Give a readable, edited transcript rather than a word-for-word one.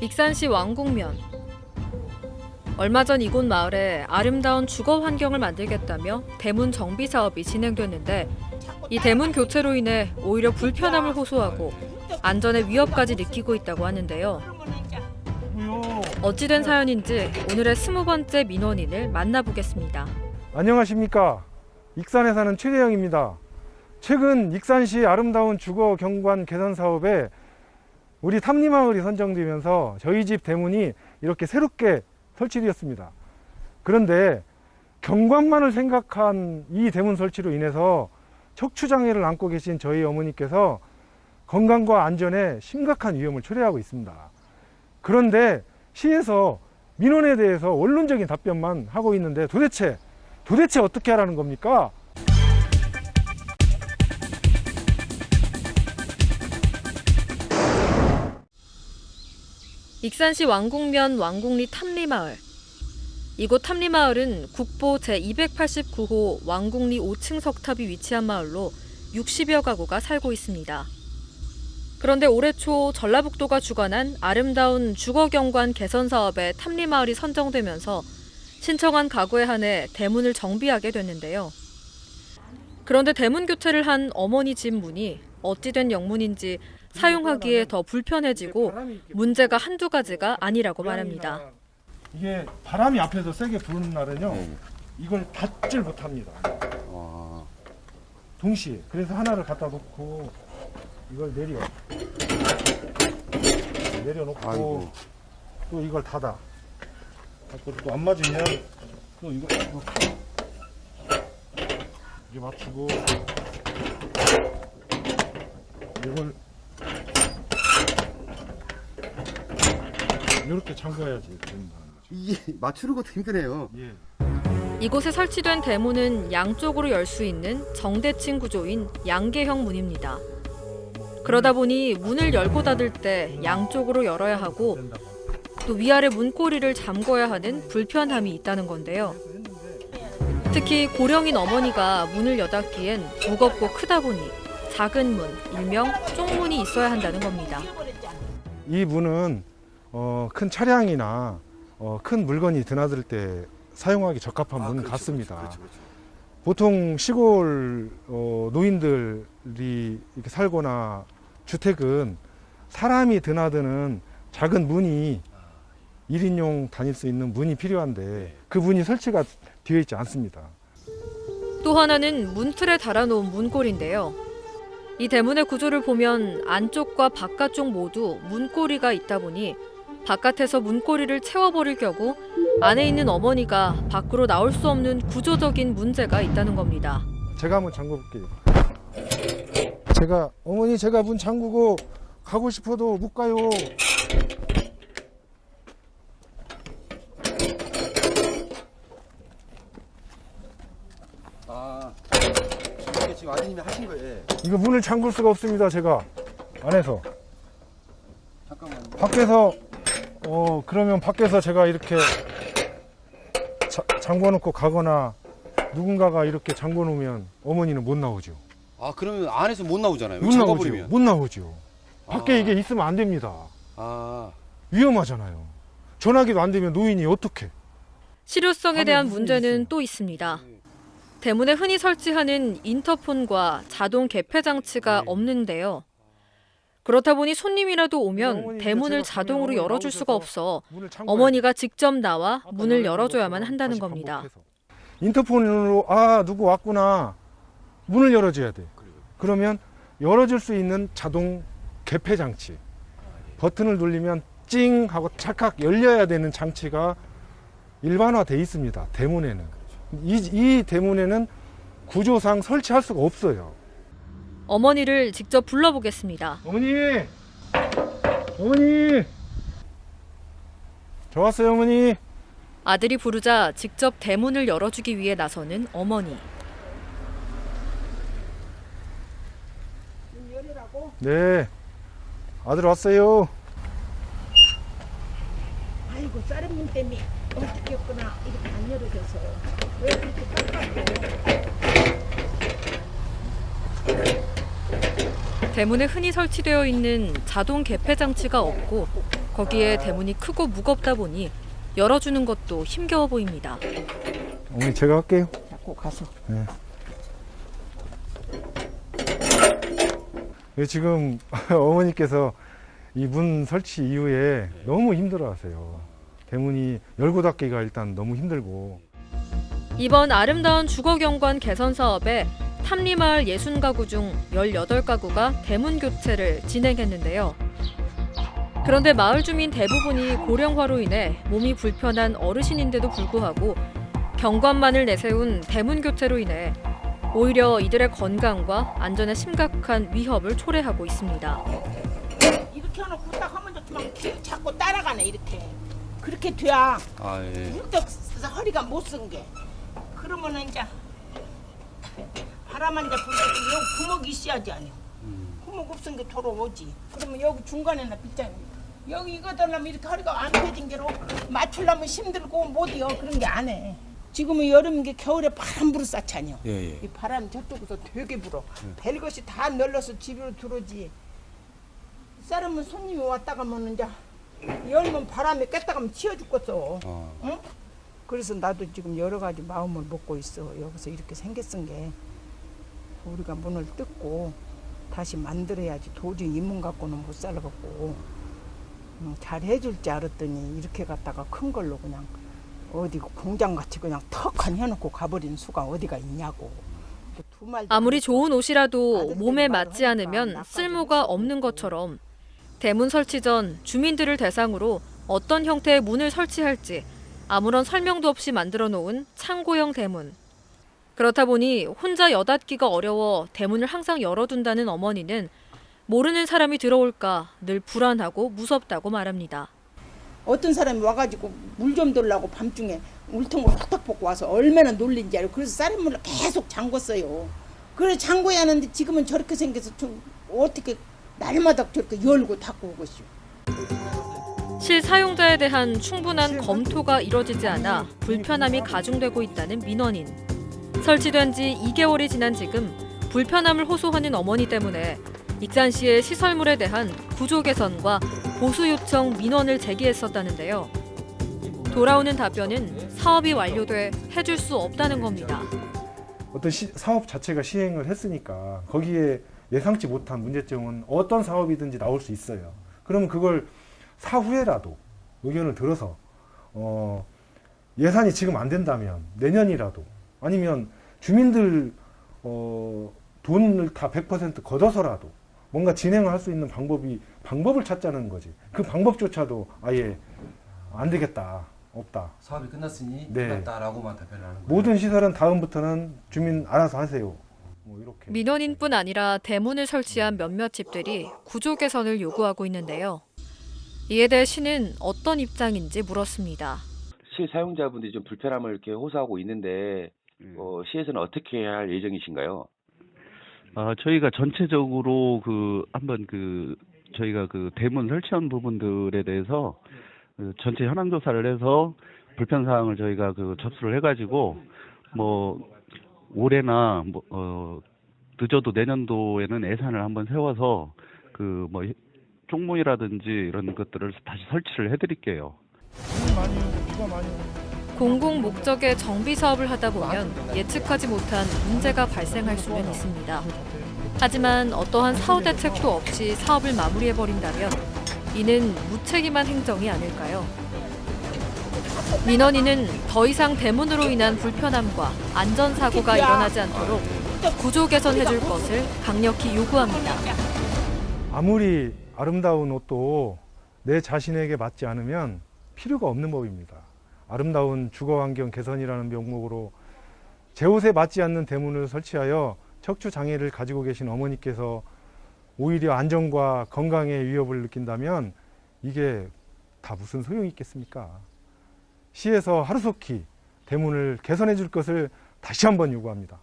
익산시 왕궁면. 얼마 전 이곳 마을에 아름다운 주거 환경을 만들겠다며 대문 정비 사업이 진행됐는데 이 대문 교체로 인해 오히려 불편함을 호소하고 안전에 위협까지 느끼고 있다고 하는데요. 어찌된 사연인지 오늘의 20번째 민원인을 만나보겠습니다. 안녕하십니까. 익산에 사는 최대영입니다. 최근 익산시 아름다운 주거 경관 개선 사업에 우리 탐리마을이 선정되면서 저희 집 대문이 이렇게 새롭게 설치되었습니다. 그런데 경관만을 생각한 이 대문 설치로 인해서 척추장애를 안고 계신 저희 어머니께서 건강과 안전에 심각한 위험을 초래하고 있습니다. 그런데 시에서 민원에 대해서 원론적인 답변만 하고 있는데 도대체 어떻게 하라는 겁니까? 익산시 왕궁면 왕궁리 탐리마을. 이곳 탐리마을은 국보 제289호 왕궁리 5층 석탑이 위치한 마을로 60여 가구가 살고 있습니다. 그런데 올해 초 전라북도가 주관한 아름다운 주거경관 개선 사업에 탐리마을이 선정되면서 신청한 가구에 한해 대문을 정비하게 됐는데요. 그런데 대문 교체를 한 어머니 집 문이 어찌된 영문인지 사용하기에 더 불편해지고 문제가 한두 가지가 아니라고 말합니다. 이게 바람이 앞에서 세게 부는 날은요, 이걸 닫질 못합니다. 동시에. 그래서 하나를 갖다 놓고 이걸 내려놓고 아이고. 또 이걸 닫아. 또 안 맞으면 또 이거 이게 맞추고 이걸 이렇게 잠가야지 된다. 이게 맞추는 것도 힘드네요. 예. 이곳에 설치된 대문은 양쪽으로 열 수 있는 정대칭 구조인 양계형 문입니다. 그러다 보니 문을 열고 닫을 때 양쪽으로 열어야 하고 또 위아래 문고리를 잠궈야 하는 불편함이 있다는 건데요. 특히 고령인 어머니가 문을 여닫기엔 무겁고 크다 보니 작은 문, 일명 쪽문이 있어야 한다는 겁니다. 이 문은 큰 차량이나 큰 물건이 드나들 때 사용하기 적합한 문 같습니다. 그렇죠. 보통 시골 노인들이 이렇게 살거나 주택은 사람이 드나드는 작은 문이 1인용 다닐 수 있는 문이 필요한데 그 문이 설치가 되어 있지 않습니다. 또 하나는 문틀에 달아놓은 문고리인데요. 이 대문의 구조를 보면 안쪽과 바깥쪽 모두 문고리가 있다 보니 바깥에서 문고리를 채워버릴 경우 안에 있는 어머니가 밖으로 나올 수 없는 구조적인 문제가 있다는 겁니다. 제가 한번 잠궈 볼게요. 어머니 제가 문 잠그고 가고 싶어도 못 가요. 이게 지금 아드님이 하신 거예요. 이거 문을 잠글 수가 없습니다. 제가 안에서. 잠깐만요. 밖에서 그러면 밖에서 제가 이렇게 잠궈 놓고 가거나 누군가가 이렇게 잠궈 놓으면 어머니는 못 나오죠. 아, 그러면 안에서 못 나오잖아요. 못 나오죠. 잠가버리면. 못 나오죠. 밖에 이게 있으면 안 됩니다. 위험하잖아요. 전화기도 안 되면 노인이 어떻게? 실효성에 대한 무슨 문제는 일이 있어요? 또 있습니다. 대문에 흔히 설치하는 인터폰과 자동 개폐 장치가 없는데요. 그렇다 보니 손님이라도 오면 대문을 자동으로 열어줄 수가 없어 어머니가 직접 나와 문을 열어줘야만 한다는 겁니다. 인터폰으로 누구 왔구나. 문을 열어줘야 돼. 그러면 열어줄 수 있는 자동 개폐 장치. 버튼을 누르면 찡 하고 찰칵 열려야 되는 장치가 일반화돼 있습니다. 대문에는. 이 대문에는 구조상 설치할 수가 없어요. 어머니를 직접 불러보겠습니다. 어머니! 저 왔어요, 어머니. 아들이 부르자 직접 대문을 열어주기 위해 나서는 어머니. 네, 아들 왔어요. 아이고 쌀문 때문에 어떻게였구나. 이렇게 안 열어져서 왜 그렇게 깜빡해. 대문에 흔히 설치되어 있는 자동 개폐 장치가 없고 거기에 대문이 크고 무겁다 보니 열어주는 것도 힘겨워 보입니다. 어머니 제가 할게요. 자꾸 가서. 네. 지금 어머니께서 이 문 설치 이후에 너무 힘들어하세요. 대문이 열고 닫기가 일단 너무 힘들고. 이번 아름다운 주거경관 개선 사업에 탐리마을 60가구 중 18가구가 대문 교체를 진행했는데요. 그런데 마을 주민 대부분이 고령화로 인해 몸이 불편한 어르신인데도 불구하고 경관만을 내세운 대문 교체로 인해 오히려 이들의 건강과 안전에 심각한 위협을 초래하고 있습니다. 이렇게 해놓고 딱 하면 좋지만 자꾸 따라가네 이렇게. 그렇게 돼야 아, 예. 문득 허리가 못 쓴 게. 그러면은 이제 바람만 이제 불고 여기 구멍이 있어야지 아니요. 구멍 없은 게 돌아오지. 그러면 여기 중간에나 빗장입니다. 여기 이거 들려면 이렇게 허리가 안 펴진 게로 맞추려면 힘들고 못이요. 그런 게 안 해. 지금은 여름인 게 겨울에 바람 불어 쌓잖요. 예, 예. 이 바람이 저쪽에서 되게 불어. 벨것이 다 널려서 집으로 들어오지. 쌀으면 손님이 왔다 가면 이제 열면 바람에 깼다 가면 치워 죽겠어. 응? 그래서 나도 지금 여러 가지 마음을 먹고 있어. 여기서 이렇게 생겼은 게 우리가 문을 뜯고 다시 만들어야지. 도저히 이 문 갖고는 못 살아갖고 잘 해줄 줄 알았더니 이렇게 갖다가 큰 걸로 그냥 어디 공장같이 그냥 턱한 해놓고 가버린 수가 어디가 있냐고. 두 말도 아무리 안 좋은 옷이라도 아들들이 몸에 말을 맞지 하니까 않으면 나빠지고 쓸모가 없는 것처럼 대문 설치 전 주민들을 대상으로 어떤 형태의 문을 설치할지 아무런 설명도 없이 만들어 놓은 창고형 대문. 그렇다 보니 혼자 여닫기가 어려워 대문을 항상 열어둔다는 어머니는 모르는 사람이 들어올까 늘 불안하고 무섭다고 말합니다. 어떤 사람이 와가지고 물 좀 돌라고 밤중에 울통을 탁탁 벗고 와서 얼마나 놀린지 알고. 그래서 쌀문을 계속 잠궜어요. 그래 잠궈야 하는데 지금은 저렇게 생겨서 좀 어떻게 날마다 저렇게 열고 닫고 오겠슈. 실사용자에 대한 충분한 검토가 이뤄지지 않아 불편함이 가중되고 있다는 민원인. 설치된 지 2개월이 지난 지금 불편함을 호소하는 어머니 때문에 익산시에 시설물에 대한 구조 개선과 보수 요청 민원을 제기했었다는데요. 돌아오는 답변은 사업이 완료돼 해줄 수 없다는 겁니다. 어떤 사업 자체가 시행을 했으니까 거기에 예상치 못한 문제점은 어떤 사업이든지 나올 수 있어요. 그러면 그걸 사후에라도 의견을 들어서 예산이 지금 안 된다면 내년이라도 아니면 주민들 돈을 다 100% 걷어서라도 뭔가 진행을 할 수 있는 방법을 찾자는 거지. 그 방법조차도 아예 안 되겠다, 없다. 사업이 끝났으니 네. 끝났다라고만 답변을 하는 거예요. 모든 시설은 다음부터는 주민 알아서 하세요. 뭐 이렇게. 민원인뿐 아니라 대문을 설치한 몇몇 집들이 구조 개선을 요구하고 있는데요. 이에 대해 시는 어떤 입장인지 물었습니다. 실사용자분들이 좀 불편함을 이렇게 호소하고 있는데 시에서는 어떻게 해야 할 예정이신가요? 저희가 전체적으로 한번 저희가 대문 설치한 부분들에 대해서 전체 현황 조사를 해서 불편 사항을 저희가 접수를 해가지고 올해나 늦어도 내년도에는 예산을 한번 세워서 쪽문이라든지 이런 것들을 다시 설치를 해드릴게요. 공공 목적의 정비 사업을 하다 보면 예측하지 못한 문제가 발생할 수는 있습니다. 하지만 어떠한 사후 대책도 없이 사업을 마무리해버린다면 이는 무책임한 행정이 아닐까요? 민원인은 더 이상 대문으로 인한 불편함과 안전사고가 일어나지 않도록 구조 개선해줄 것을 강력히 요구합니다. 아무리 아름다운 옷도 내 자신에게 맞지 않으면 필요가 없는 법입니다. 아름다운 주거환경 개선이라는 명목으로 제 옷에 맞지 않는 대문을 설치하여 척추장애를 가지고 계신 어머니께서 오히려 안전과 건강에 위협을 느낀다면 이게 다 무슨 소용이 있겠습니까? 시에서 하루속히 대문을 개선해 줄 것을 다시 한번 요구합니다.